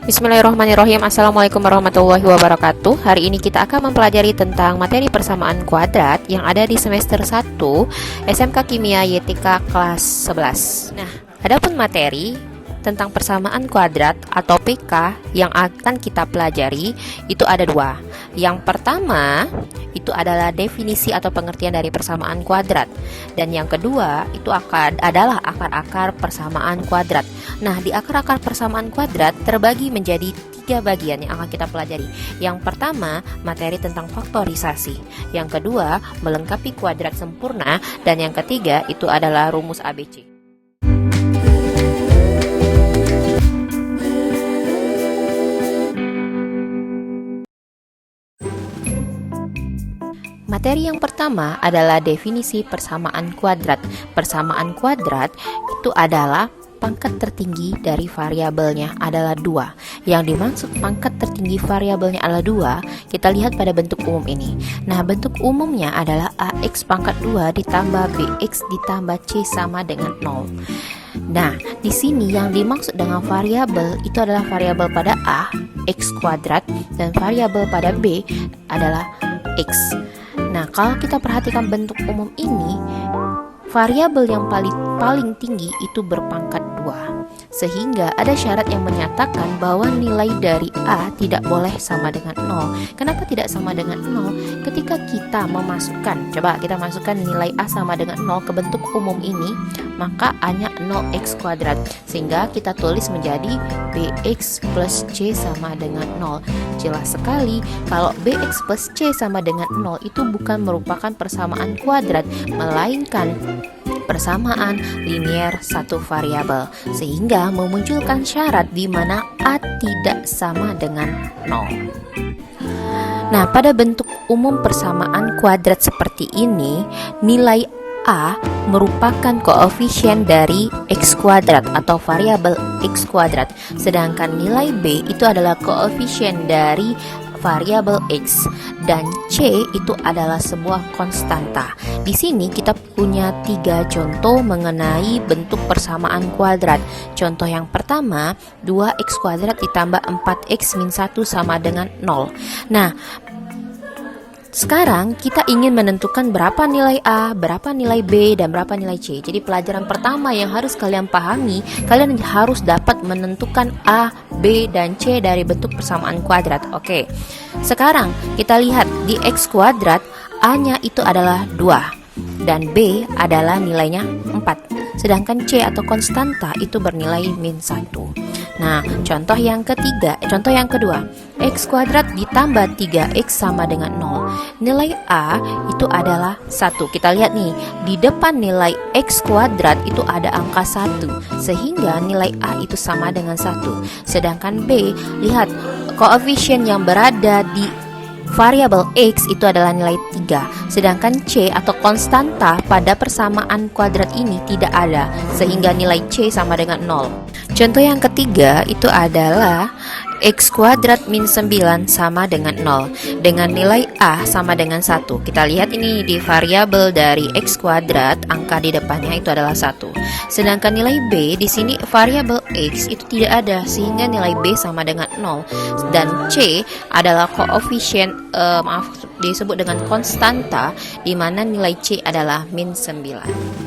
Bismillahirrahmanirrahim. Assalamualaikum warahmatullahi wabarakatuh. Hari ini kita akan mempelajari tentang materi persamaan kuadrat yang ada di semester 1 SMK Kimia YTK kelas 11. Nah, adapun materi tentang persamaan kuadrat atau PK yang akan kita pelajari itu ada dua. Yang pertama itu adalah definisi atau pengertian dari persamaan kuadrat, dan yang kedua itu adalah akar-akar persamaan kuadrat. Nah, di akar-akar persamaan kuadrat terbagi menjadi 3 bagian yang akan kita pelajari. Yang pertama, materi tentang faktorisasi. Yang kedua, melengkapi kuadrat sempurna, dan yang ketiga itu adalah rumus ABC. Materi yang pertama adalah definisi persamaan kuadrat. Persamaan kuadrat itu adalah pangkat tertinggi dari variabelnya adalah 2. Yang dimaksud pangkat tertinggi variabelnya adalah 2, kita lihat pada bentuk umum ini. Nah, bentuk umumnya adalah AX pangkat 2 ditambah BX ditambah C sama dengan 0. Nah, di sini yang dimaksud dengan variabel itu adalah variabel pada A, X kuadrat, dan variabel pada B adalah X. Nah, kalau kita perhatikan bentuk umum ini, variabel yang paling tinggi itu berpangkat 2. Sehingga ada syarat yang menyatakan bahwa nilai dari A tidak boleh sama dengan 0. Kenapa tidak sama dengan 0? Ketika kita memasukkan, coba kita masukkan nilai A sama dengan 0 ke bentuk umum ini, maka A-nya 0x kuadrat. Sehingga kita tulis menjadi BX plus C sama dengan 0. Jelas sekali kalau BX plus C sama dengan 0 itu bukan merupakan persamaan kuadrat, melainkan persamaan linier satu variabel, sehingga memunculkan syarat di mana A tidak sama dengan 0. Nah, pada bentuk umum persamaan kuadrat seperti ini, nilai A merupakan koefisien dari X kuadrat atau variabel X kuadrat, sedangkan nilai B itu adalah koefisien dari variabel X, dan C itu adalah sebuah konstanta. Di sini kita punya 3 contoh mengenai bentuk persamaan kuadrat. Contoh yang pertama, 2x kuadrat ditambah 4x min 1 sama dengan 0. Nah, sekarang kita ingin menentukan berapa nilai A, berapa nilai B, dan berapa nilai C. Jadi pelajaran pertama yang harus kalian pahami, kalian harus dapat menentukan A, B, dan C dari bentuk persamaan kuadrat. Oke. Sekarang kita lihat di X kuadrat, A-nya itu adalah 2 dan B adalah nilainya 4. Sedangkan C atau konstanta itu bernilai min 1. Nah, contoh yang kedua, X kuadrat ditambah 3X sama dengan 0. Nilai A itu adalah 1. Kita lihat nih, di depan nilai X kuadrat itu ada angka 1, sehingga nilai A itu sama dengan 1. Sedangkan B, lihat, koefisien yang berada di variabel X itu adalah nilai 3. Sedangkan C atau konstanta pada persamaan kuadrat ini tidak ada, sehingga nilai C sama dengan 0. Contoh yang ketiga itu adalah X kuadrat min 9 sama dengan 0, dengan nilai A sama dengan 1. Kita lihat ini di variabel dari X kuadrat, angka di depannya itu adalah 1. Sedangkan nilai B di sini variabel X itu tidak ada, sehingga nilai B sama dengan 0. Dan C adalah koefisien disebut dengan konstanta, di mana nilai C adalah min 9.